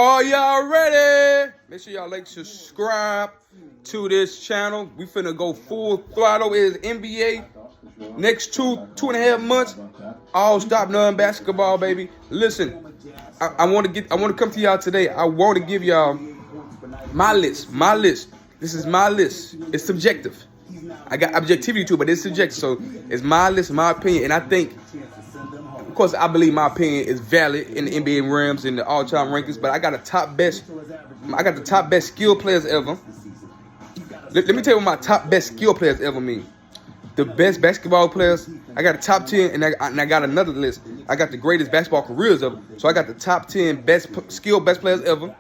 Are y'all ready? Make sure y'all like, subscribe to this channel. We finna go full throttle. It is NBA. Next two and a half months, all stop non-basketball, baby. Listen, I want to come to y'all today. I want to give y'all my list. This is my list. It's subjective. I got objectivity to it, but it's subjective. So it's my list, my opinion, and I think, of course, I believe my opinion is valid in the NBA realms and the all-time rankings. But I got the top best skill players ever. Let me tell you what my top best skill players ever mean. The best basketball players. I got a top 10, and I got another list. I got the greatest basketball careers ever. So I got the top 10 best players ever.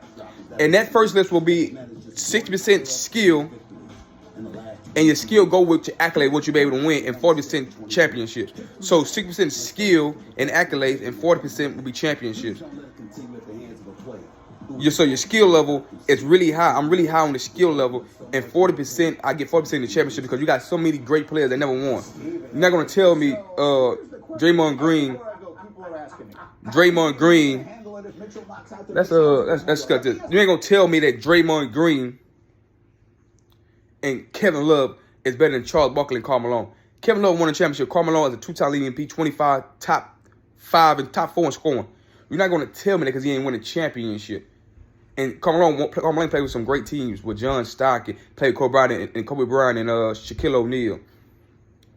And that first list will be 60% skill, and your skill go with your accolade, what you be able to win, and 40% championships. So 60% skill and accolades, and 40% will be championships. So your skill level is really high. I'm really high on the skill level, and 40%, I get 40% in the championship because you got so many great players that never won. You're not gonna tell me Draymond Green. Let's cut this. You ain't gonna tell me that Draymond Green and Kevin Love is better than Charles Barkley and Karl Malone. Kevin Love won a championship. Karl Malone is a two-time leading MVP, 25, top 5, and top 4 in scoring. You're not going to tell me that because he ain't win a championship. And Karl Malone played with some great teams with John Stockton, played with Kobe Bryant and Shaquille O'Neal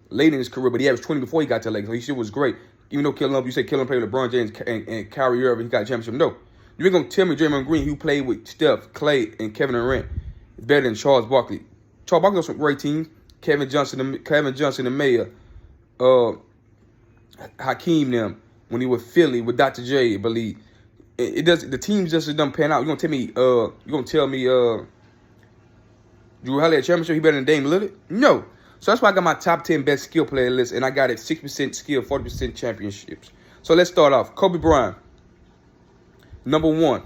late in his career, but he averaged 20 before he got to Lakers. So he shit was great. Even though you say Kevin played with LeBron James and Kyrie Irving, he got a championship. No. You ain't going to tell me Draymond Green, who played with Steph, Clay, and Kevin Durant, is better than Charles Barkley. Charles Barkley on some great teams. Kevin Johnson, the mayor, Hakeem them when he was Philly with Dr. J, I believe. The teams just don't pan out. You gonna tell me Drew Holiday a championship? He better than Dame Lillard? No. So that's why I got my top 10 best skill player list, and I got it 60% skill, 40% championships. So let's start off. Kobe Bryant, number 1.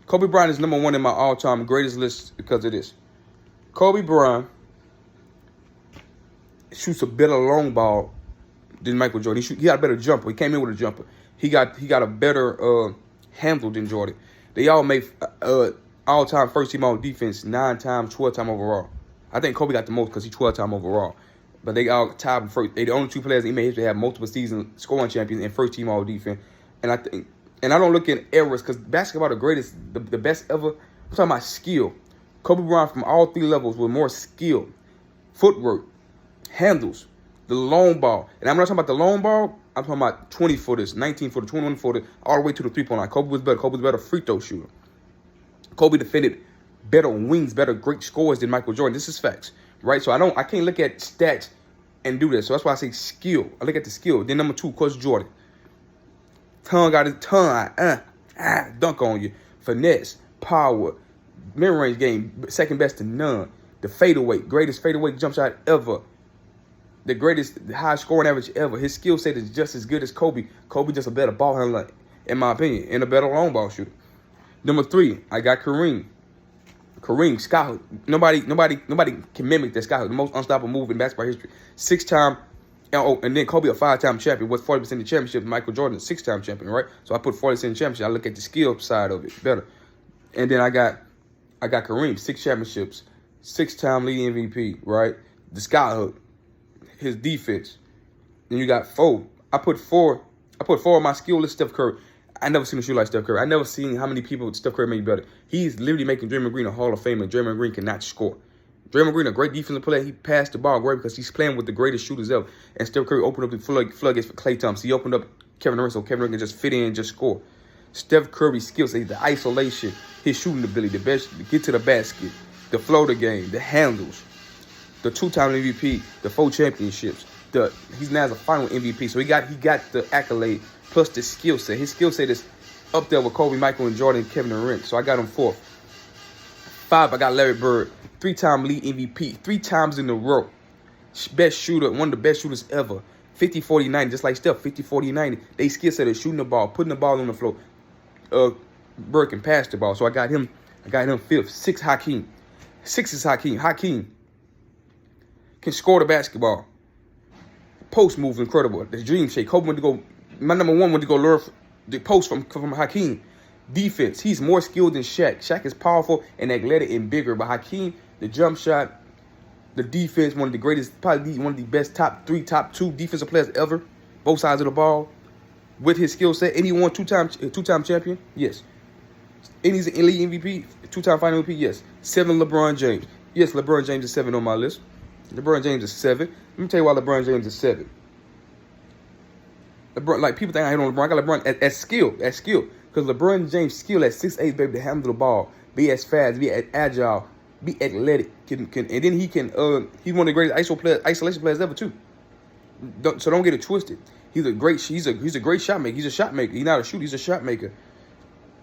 Kobe Bryant is number 1 in my all-time greatest list because of this. Kobe Bryant shoots a better long ball than Michael Jordan. He got a better jumper. He came in with a jumper. He got a better handle than Jordan. They all made all-time first-team all defense 9 times, 12 times overall. I think Kobe got the most because he's 12 times overall. But they all tied first. They the only 2 players in NBA history to have multiple season scoring champions and first-team all defense. And I don't look at eras because basketball the greatest, the best ever. I'm talking about skill. Kobe Bryant from all 3 levels with more skill, footwork, handles, the long ball. And I'm not talking about the long ball. I'm talking about 20-footers, 19-footer, 21-footer, all the way to the three-point line. Kobe was better. Kobe was better free throw shooter. Kobe defended better wings, better great scores than Michael Jordan. This is facts, right? So I can't look at stats and do this. So that's why I say skill. I look at the skill. Then number 2, Coach Jordan. Tongue got his tongue, dunk on you. Finesse, power, mid-range game, second best to none. The fadeaway, greatest fadeaway jump shot ever. The greatest high scoring average ever. His skill set is just as good as Kobe. Kobe just a better ball handler, in my opinion, and a better long ball shooter. Number 3, I got Kareem. Kareem, skyhook. Nobody can mimic that skyhook. The most unstoppable move in basketball history. 6-time. And then Kobe a 5-time champion. What's 40% of the championship? Michael Jordan, a 6-time champion, right? So I put 40% in the championship. I look at the skill side of it better. And then I got Kareem, 6 championships, 6-time leading MVP, right? The skyhook, his defense. Then you got 4. I put 4 on my skill list. Steph Curry. I never seen a shoot like Steph Curry. I never seen how many people Steph Curry made better. He's literally making Draymond Green a Hall of Famer. Draymond Green cannot score. Draymond Green, a great defensive player. He passed the ball great because he's playing with the greatest shooters ever. And Steph Curry opened up the floodgates for Klay Thompson. He opened up Kevin Durant so Kevin Durant can just fit in and just score. Steph Curry's skills, the isolation, his shooting ability, the best, get to the basket, the floater game, the handles, the 2-time MVP, the 4 championships. He's now a final MVP. So he got the accolade plus the skill set. His skill set is up there with Kobe, Michael, and Jordan, and Kevin Durant. So I got him 4th. 5, I got Larry Bird, 3-time lead MVP, 3 times in a row. Best shooter, one of the best shooters ever. 50, 40, 90, just like Steph, 50, 40, 90. They skill set is shooting the ball, putting the ball on the floor. Bird can pass the ball. So I got him 5th. 6, Hakeem. 6 is Hakeem. Hakeem can score the basketball. Post move incredible. The dream shake. Kobe went to go. My number 1 went to go learn the post from Hakeem. Defense, he's more skilled than Shaq. Shaq is powerful and athletic and bigger, but Hakeem, the jump shot, the defense, one of the greatest, probably one of the best top 3, top 2 defensive players ever, both sides of the ball, with his skill set. And he won two-time champion, yes. And he's an elite MVP, 2-time final MVP, yes. 7 LeBron James. Yes, LeBron James is 7 on my list. LeBron James is 7. Let me tell you why LeBron James is 7. LeBron, like people think I hate on LeBron. I got LeBron at skill. Because LeBron James' skill at 6'8", baby, to handle the ball, be as fast, be as agile, be athletic, and then he can. He's one of the greatest isolation players ever too. So don't get it twisted. He's a great shot maker. He's a shot maker. He's not a shooter. He's a shot maker.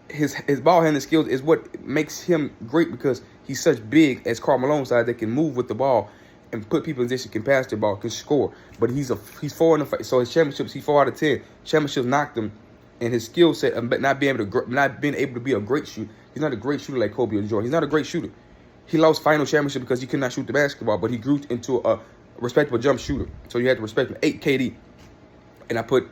His ball handling skills is what makes him great because he's such big as Karl Malone side that can move with the ball and put people in position, can pass the ball, can score. But he's 4 in the fight. So his championships, he's 4 out of 10. Championships knocked him. And his skill set, but not being able to be a great shooter. He's not a great shooter like Kobe or Jordan. He's not a great shooter. He lost final championship because he could not shoot the basketball, but he grew into a respectable jump shooter. So you had to respect him. 8 KD, and I put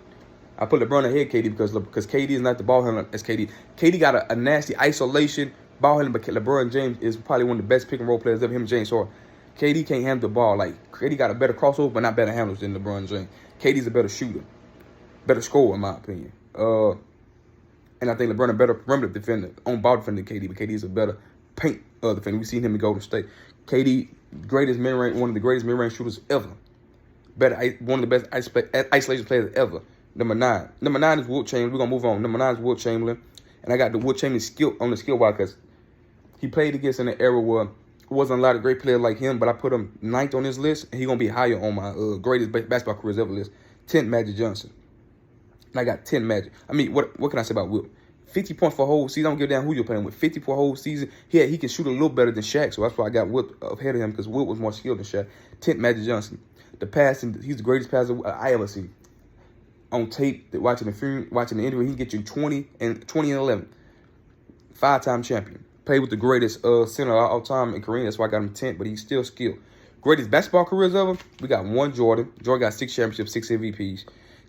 LeBron ahead KD because KD is not the ball handler as KD. KD got a nasty isolation ball handler, but LeBron James is probably one of the best pick and roll players ever. Him and James Harden. KD can't handle the ball. Like KD got a better crossover, but not better handlers than LeBron James. KD's a better shooter, better scorer in my opinion. And I think LeBron a better perimeter defender, on ball defender than KD, but KD is a better paint defender. We've seen him in Golden State. KD, one of the greatest mid-range shooters ever. One of the best isolation players ever. Number 9. Number 9 is Wilt Chamberlain. We're gonna move on. Number 9 is Wilt Chamberlain, and I got the Wilt Chamberlain skill on the skill wise because he played against in an era where wasn't a lot of great players like him, but I put him 9th on this list, and he's gonna be higher on my greatest basketball careers ever list. 10th, Magic Johnson. And I got 10 Magic. I mean, what can I say about Wilt? 50 points for a whole season. I don't give a damn who you're playing with. 50 for a whole season. He can shoot a little better than Shaq, so that's why I got Wilt ahead of him because Wilt was more skilled than Shaq. 10th, Magic Johnson. The passing, he's the greatest passer I ever seen. On tape, watching the interview, he can get you 20 and 11. 5-time champion. Played with the greatest center of all time in Kareem. That's why I got him 10th, but he's still skilled. Greatest basketball careers ever. We got 1 Jordan. Jordan got 6 championships, 6 MVPs.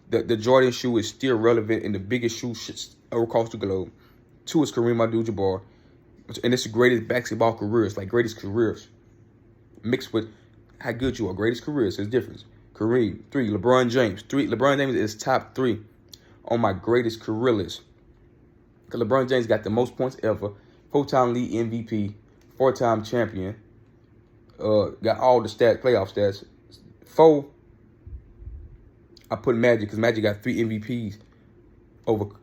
The Jordan shoe is still relevant in the biggest shoe across the globe. 2 is Kareem Abdul-Jabbar. And it's the greatest basketball careers, like greatest careers. Mixed with how good you are. Greatest careers, there's difference. Kareem. 3, LeBron James. 3, LeBron James is top 3 on my greatest career list. Because LeBron James got the most points ever. 4-time league MVP. 4-time champion. Got all the playoff stats. 4, I put Magic because Magic got 3 MVPs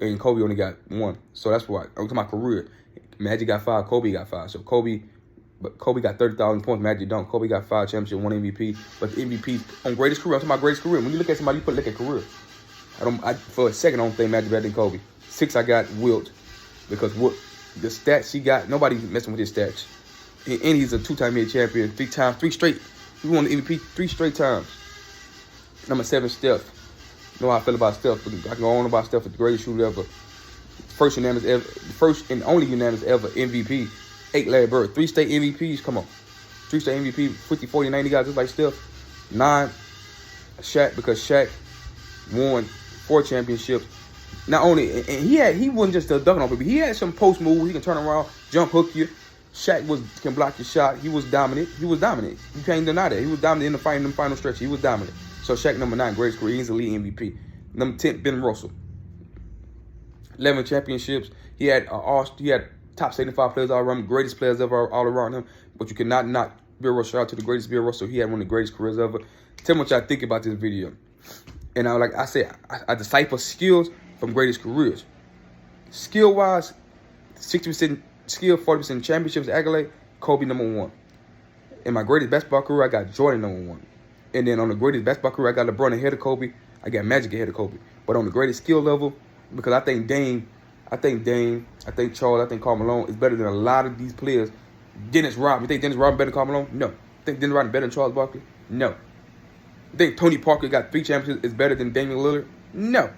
and Kobe only got 1. So that's why I'm talking about career. Magic got 5, Kobe got 5. So Kobe got 30,000 points. Magic don't. Kobe got 5 championships, 1 MVP. But the MVP on greatest career, I'm talking about greatest career. When you look at somebody, look at career. For a second, I don't think Magic better than Kobe. 6, I got Wilt because the stats he got, nobody messing with his stats. And he's a 2-time NBA champion, 3 straight. He won the MVP 3 straight times. Number 7, Steph. You know how I feel about Steph. I can go on about Steph as the greatest shooter ever. First and only unanimous ever MVP. 8, Larry Bird. 3 state MVPs. Come on. 3 state MVP. 50, 40, 90 guys just like Steph. 9, Shaq, because Shaq won 4 championships. Not only, and he wasn't just a dunking on people. He had some post moves. He can turn around, jump hook you. Shaq can block your shot. He was dominant. You can't deny that. He was dominant in the final stretch. He was dominant. So Shaq, number 9, greatest career. He's the league MVP. Number 10, Ben Russell. 11 championships. He had top 75 players all around him, greatest players ever all around him. But you cannot knock Bill Russell. Shout out to the greatest Bill Russell. He had one of the greatest careers ever. Tell me what y'all think about this video. And like I said, I decipher skills from greatest careers. Skill-wise, 60% skill, 40% championships, accolade, Kobe number 1. In my greatest basketball career, I got Jordan number 1. And then on the greatest basketball career, I got LeBron ahead of Kobe. I got Magic ahead of Kobe. But on the greatest skill level, because I think Dame, I think Charles, I think Karl Malone is better than a lot of these players. Dennis Rodman. You think Dennis Rodman better than Karl Malone? No. Think Dennis Rodman better than Charles Barkley? No. You think Tony Parker got 3 championships is better than Damian Lillard? No.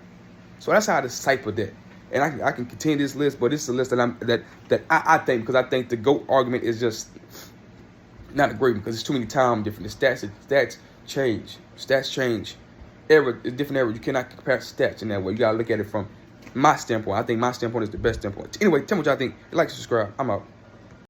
So that's how I decipher that. And I can continue this list, but this is a list that I think, because I think the GOAT argument is just not a great one because it's too many time different. The stats change. Stats change. Different era. You cannot compare stats in that way. You gotta look at it from my standpoint. I think my standpoint is the best standpoint. Anyway, tell me what y'all think. Like, subscribe. I'm out.